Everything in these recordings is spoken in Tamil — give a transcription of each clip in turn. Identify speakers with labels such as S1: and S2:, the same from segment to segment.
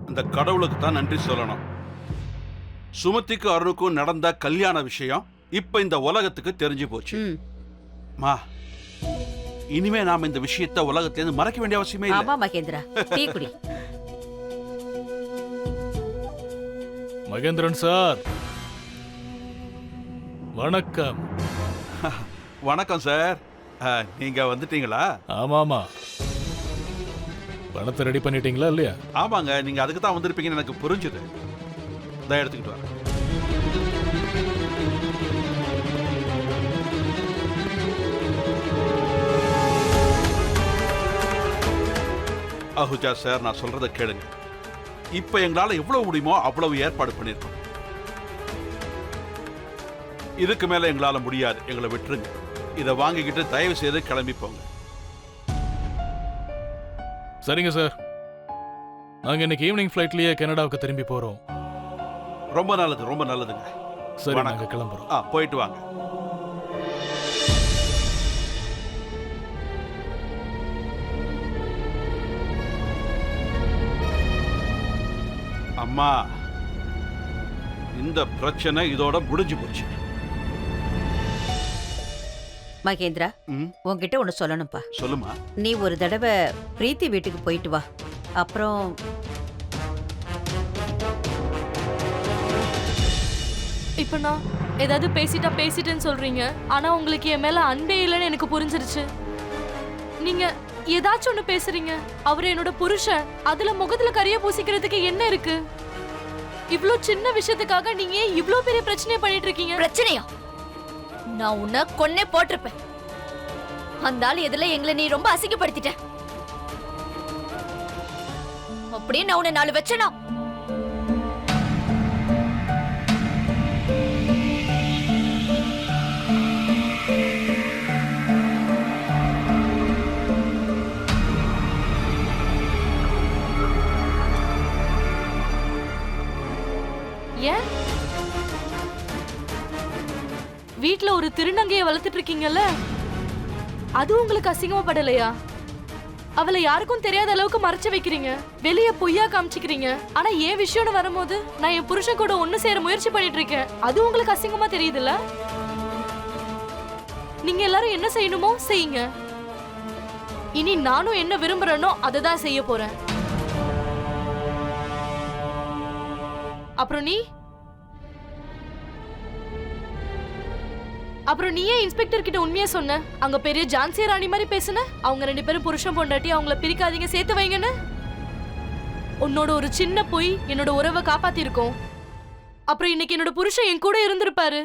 S1: அந்த கடவுளுக்கு தான் நன்றி சொல்லணும். சுமதிக்கு அருணுக்கும் நடந்த கல்யாண விஷயம் இப்ப இந்த உலகத்துக்கு தெரிஞ்சு போச்சு. மா, இனிமே நாம இந்த விஷயத்தை உலகத்திலிருந்து மறைக்க வேண்டிய அவசியமே இல்லை.
S2: ஆமா மகேந்திரா, டீ குடி.
S3: மகேந்திரன் சார் வணக்கம்.
S1: வணக்கம் சார். நீங்க வந்துட்டீங்களா?
S3: ஆமாமா, பணத்தை ரெடி பண்ணிட்டீங்களா இல்லையா?
S1: ஆமாங்க, நீங்க அதுக்கு தான் வந்திருப்பீங்கன்னு எனக்கு புரிஞ்சுது. இதை எடுத்துக்கிட்டு வரேன். அஹுஜா சார், நான் சொல்றதை கேளுங்க. இப்ப எங்களால எவ்வளவு முடியுமோ அவ்வளவு ஏற்பாடு பண்ணிருக்கோம். இதுக்கு மேல எங்களால முடியாது, எங்களை விட்டுருங்க. இதை வாங்கிக்கிட்டு தயவு செய்து கிளம்பி போங்க.
S3: சரிங்க சார், நாங்க இன்னைக்கு ஈவினிங் ஃபிளைட்லயே கனடாவுக்கு திரும்பி போறோம்.
S1: ரொம்ப நல்லது, ரொம்ப நல்லதுங்க.
S3: சரி, நாங்க கிளம்புறோம்.
S1: போயிட்டு வாங்க. அம்மா, இந்த பிரச்சனை இதோட முடிஞ்சு போச்சு.
S2: மகேந்திரா, உன்கிட்ட ஒண்ணு சொல்லணும்பா.
S1: சொல்லுமா.
S2: நீ ஒரு தடவை பிரீத்தி வீட்டுக்கு போயிட்டு வா. அப்புறம்
S4: இப்ப நான் ஏதாவது பேசிட்டேன்னு சொல்றீங்க. ஆனா உங்களுக்கு என் மேல அன்பே இல்லைன்னு எனக்கு புரிஞ்சிருச்சு. நீங்க ஏதாச்சும் ஒண்ணு பேசுறீங்க. அவரு என்னோட புருஷன். அதுல முகத்துல கரிய பூசிக்கிறதுக்கு என்ன இருக்கு? இவ்ளோ சின்ன விஷயத்துக்காக நீங்க ஏன் இவ்ளோ பெரிய பிரச்சனையை பண்ணிட்டு இருக்கீங்க?
S5: பிரச்சனையா? நான் உன்னை கொன்னே போட்டிருப்பேன். அந்த ஆள் எதுல எங்களை நீ ரொம்ப அசிங்கப்படுத்திட்ட. அப்படியே நான் உன்னை 4 வச்சனா?
S4: ஏன் வீட்ல ஒரு திருநங்கையை வளர்த்துட்டு இருக்கீங்கல்ல, அது உங்களுக்கு அசிங்கமா படலையா? அவளை யாருக்கும் தெரியாத அளவுக்கு மறைச்சு வைக்கிறீங்க, வெளிய பொய்யா காமிச்சிக்கிறீங்க. ஆனா என் விஷயம்னு வரும்போது நான் என் புருஷன் கூட ஒண்ணு சேர முயற்சி பண்ணிட்டு இருக்கேன். அது உங்களுக்கு அசிங்கமா தெரியுதுல்ல? நீங்க எல்லாரும் என்ன செய்யணுமோ செய்யுங்க. இனி நானும் என்ன விரும்புறேனோ அதை தான் செய்ய போறேன். அப்புறம் நீயே இன்ஸ்பெக்டர் கிட்ட உண்மையா சொன்ன? அங்க பெரிய ஜான்சி ராணி மாதிரி பேசுன. அவங்க 2 பேரும் புருஷன் பொண்டாட்டி, அவங்கள பிரிக்காதீங்க, சேர்த்து வைங்கன்னு. உன்னோட ஒரு சின்ன பொய் என்னோட உறவை காப்பாத்தி இருக்கும். அப்புறம் இன்னைக்கு என்னோட புருஷன் என் கூட இருந்திருப்பாரு.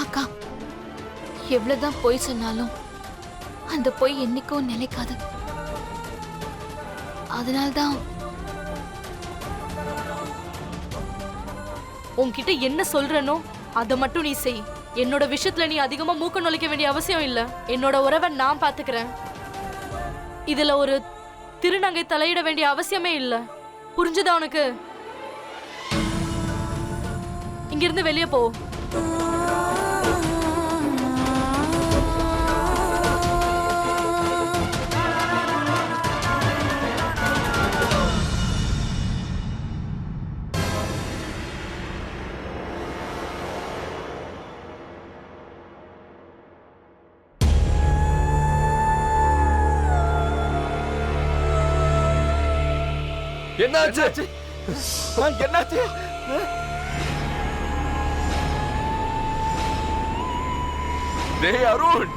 S5: அக்கா, எவ்வளவுதான் பொய் சொன்னாலும் அந்த பொய் என்னைக்கும் நிலைக்காது. அதனால்தான்
S4: உன்கிட்ட என்ன சொல்றனோ அதை மட்டும் நீ செய். என்னோட விஷயத்துல நீ அதிகமா மூக்க நுழைக்க வேண்டிய அவசியம் இல்ல. என்னோட உறவை நான் பாத்துக்கிறேன். இதுல ஒரு திருநங்கை தலையிட வேண்டிய அவசியமே இல்ல. புரிஞ்சுதா உனக்கு? இங்கிருந்து வெளியே போ.
S6: என்னாச்சு? என்னாச்சு? டேய் அருண்,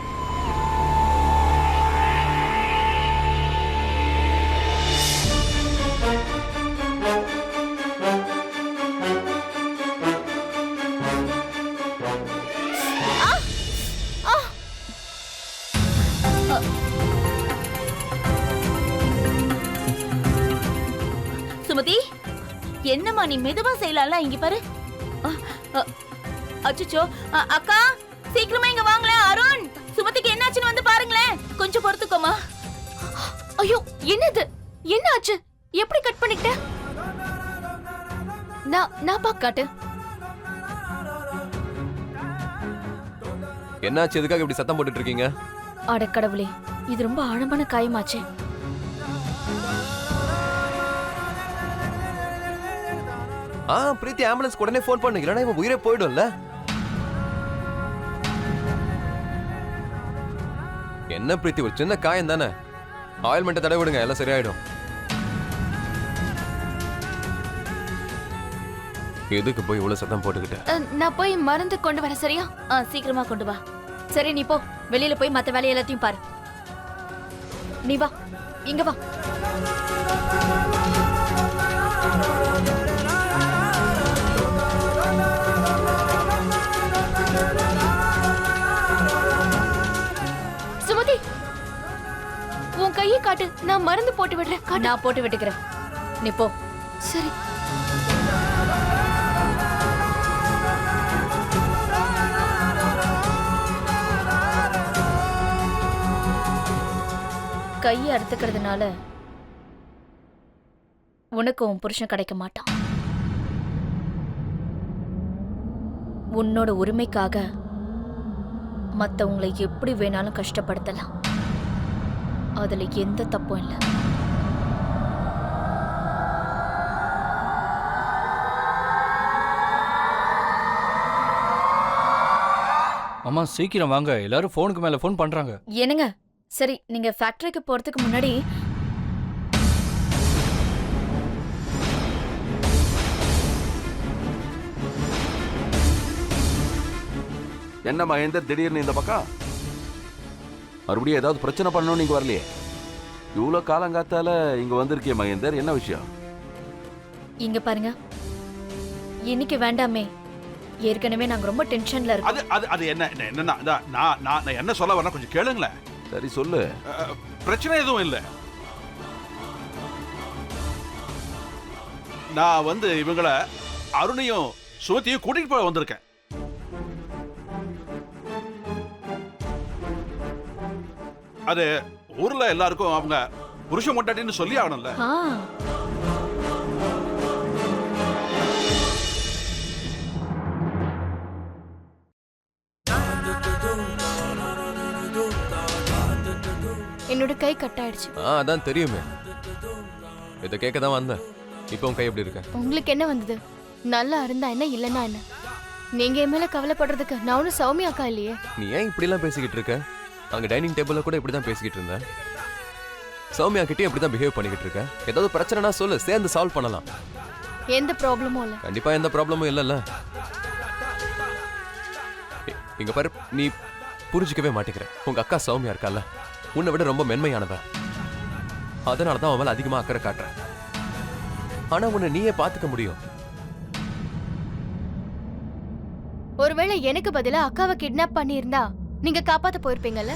S5: சுமதி, என்னம்மா நீ மெதுவா செய்யலாம்ல? இங்க பாரு. அச்சச்சோ, அக்கா சீக்கிரமா இங்க வாங்களேன். அருண், சுமதிக்கு என்னாச்சுன்னு வந்து பாருங்களேன். கொஞ்சம் பொறுத்துக்கோமா. ஐயோ, என்னது? என்ன ஆச்சு? எப்படி கட் பண்ணிட்ட? நான் பாக்காட்டு.
S6: என்னாச்சு? எதுக்காக இப்படி சத்தம் போட்டுட்டு இருக்கீங்க?
S5: அட கடவுளே, இது ரொம்ப ஆழமான காயமாச்சே.
S6: பிரீத்தி ஆம்புலன்ஸ் உடனே ஃபோன் பண்ணு, இல்லைன்னா இவன் உயிரே போயிடும்ல. என்ன பிரீத்தி, ஒரு சின்ன காயம் தானே, ஆயில்மெண்ட்டை தடவை விடுங்க, எல்லாம் சரியாயிடும். எதுக்கு போய் இவ்வளவு சத்தம் போட்டுக்கிட்ட?
S5: நான் போய் மருந்து கொண்டு வரேன், சரியா? சீக்கிரமா கொண்டு வா.
S2: சரி நீ போ, வெளியில போய் மத்த வேலைய எல்லாத்தையும் பாரு. நீ வா, இங்க வா.
S5: சுமதி, உன் கையை காட்டு, நான் மருந்து போட்டு விடுறேன்.
S2: நான் போட்டு விட்டுக்கிறேன், நீ போ.
S5: சரி.
S2: கையை அறுத்துக்கிறதுனால உனக்கு உன் புருஷன் கிடைக்க மாட்டான். உன்னோட உரிமைக்காக மத்தவங்களை எப்படி வேணாலும் கஷ்டப்படுத்தலாம், அதுல எந்த தப்பும் இல்லை.
S7: அம்மா சீக்கிரம் வாங்க, எல்லாரும் ஃபோனுக்கு மேல ஃபோன் பண்றாங்க.
S2: என்னங்க, சரி நீங்க ஃபேக்டரிக்கு போறதுக்கு முன்னாடி
S1: என்ன மகேந்தர் திடீர்னு இந்த பக்கம்? மறுபடியும் ஏதாவது பிரச்சனை பண்ணணும் நீங்க வரலையே? இவ்வளோ காலங்காத்தால இங்க வந்திருக்கே மகேந்தர், என்ன விஷயம்?
S2: இங்க பாருங்க, இன்னைக்கு வேண்டாமே, ஏற்கனவே நாங்க ரொம்ப டென்ஷன்ல இருக்கோம்.
S1: அது அது அது என்ன என்னன்னா நான் என்ன சொல்ல வரேன் கொஞ்சம் கேளுங்களேன். சரி சொல்லு. பிரச்சனை எதுவும் இல்லை. நான் வந்து இவங்கள அருணையும் சுமதியும் கூட்டிட்டு போய் வந்திருக்கேன். அது ஊர்ல எல்லாருக்கும் அவங்க புருஷன் கொண்டாட்டின்னு சொல்லி ஆகணும்ல.
S5: என்னோட கை கட் ஆயிடுச்சு.
S6: அதான் தெரியுமே, இதை கேட்க தான் வந்தேன். இப்போ உன் கை எப்படி இருக்க?
S5: உங்களுக்கு என்ன வந்தது? நல்லா இருந்தா என்ன, இல்லைன்னா என்ன? நீங்க என் மேல கவலைப்படுறதுக்கு நான் ஒன்னும் சௌமியா அக்கா இல்லையே.
S6: நீ ஏன் இப்படிலாம் பேசிக்கிட்டு இருக்க? அங்க டைனிங் டேபிள்ல கூட இப்படி தான் பேசிக்கிட்டு இருந்தேன். சௌமியா கிட்டே இப்படி தான் பிஹேவ் பண்ணிக்கிட்டு இருக்க. ஏதாவது பிரச்சனைனா சொல்லு, சேர்ந்து சால்வ் பண்ணலாம்.
S5: எந்த ப்ராப்ளமும் இல்ல.
S6: கண்டிப்பா எந்த ப்ராப்ளமும் இல்லைல்ல. இங்க பாரு, நீ புரிஞ்சுக்கவே மாட்டேங்கிற. உங்க அக்கா சௌமியா இருக்கால, உன்னை விட ரொம்ப மென்மையானவ. அதனாலதான் அவன் மேல அதிகமா அக்கறை காட்டுற. ஆனா உன்னை நீயே பாத்துக்க முடியும்.
S5: ஒருவேளை எனக்கு பதிலா அக்காவை கிட்னாப் பண்ணியிருந்தா நீங்க காப்பாத்த போயிருப்பீங்கல்ல?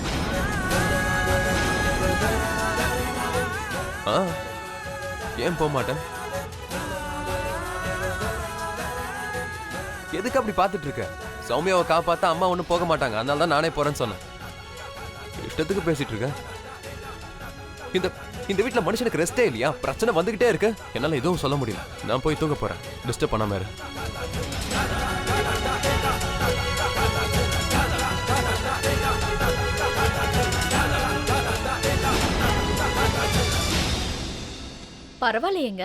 S6: ஏன் போக மாட்டேன்? எதுக்கு அப்படி பாத்துட்டு இருக்க? சௌமியாவை காப்பாத்தா அம்மா ஒண்ணும் போக மாட்டாங்க, அதனால தான் நானே போறேன்னு சொன்னேன். இஷ்டத்துக்கு பேசிட்டு இருக்க. இந்த வீட்டுல மனுஷனுக்கு ரெஸ்டே இல்லையா? பிரச்சனை வந்துகிட்டே இருக்கு. என்னால எதுவும் சொல்ல முடியல. நான் போய் தூங்க போறேன். டிஸ்டர்ப் பண்ணாம இரு.
S2: பரவாயில்லையேங்க,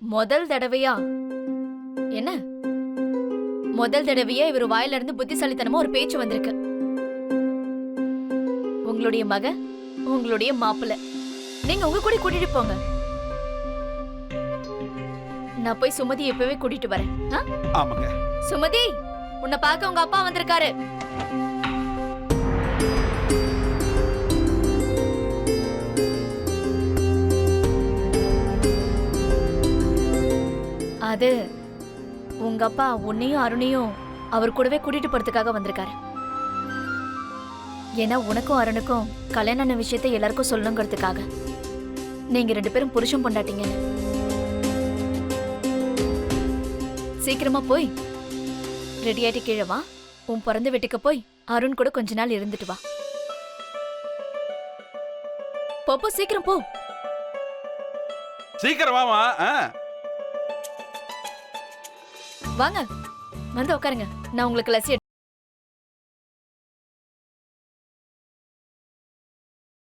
S2: முதல் தடவையா என்ன முதல் தடவையா இவர் வாயில இருந்து புத்திசாலித்தனமா ஒரு பேச்சு வந்திருக்கு. உங்களுடைய மக, உங்களுடைய மாப்பிள்ளை, நீங்க உங்க கூட கூட்டிட்டு போங்க. நான் போய் சுமதி எப்பவே கூட்டிட்டு வரேன்.
S1: ஆமாங்க.
S2: சுமதி, உன்னை பார்க்க உங்க அப்பா வந்திருக்காரு. அது உங்க அப்பா உன்னையும் அருணையும் அவர் கூடவே கூட்டிட்டு போறதுக்காக வந்திருக்காரு. ஏன்னா உனக்கும் அருணுக்கும் கல்யாண விஷயத்தை எல்லாருக்கும் சொல்லணுங்கிறதுக்காக. நீங்க 2 பேரும் புருஷன் பொண்டாட்டீங்க. சீக்கிரமா போய் ரெடி ஆயிட்டு கீழே வா. உன் பிறந்த வீட்டுக்கு போய் அருண் கூட கொஞ்ச நாள் இருந்துட்டு வா. போ, சீக்கிரம் போ.
S1: சீக்கிரம் வாமா.
S2: வாங்க, வந்து உட்காருங்க. நான் உங்களுக்கு லஸ்ஸி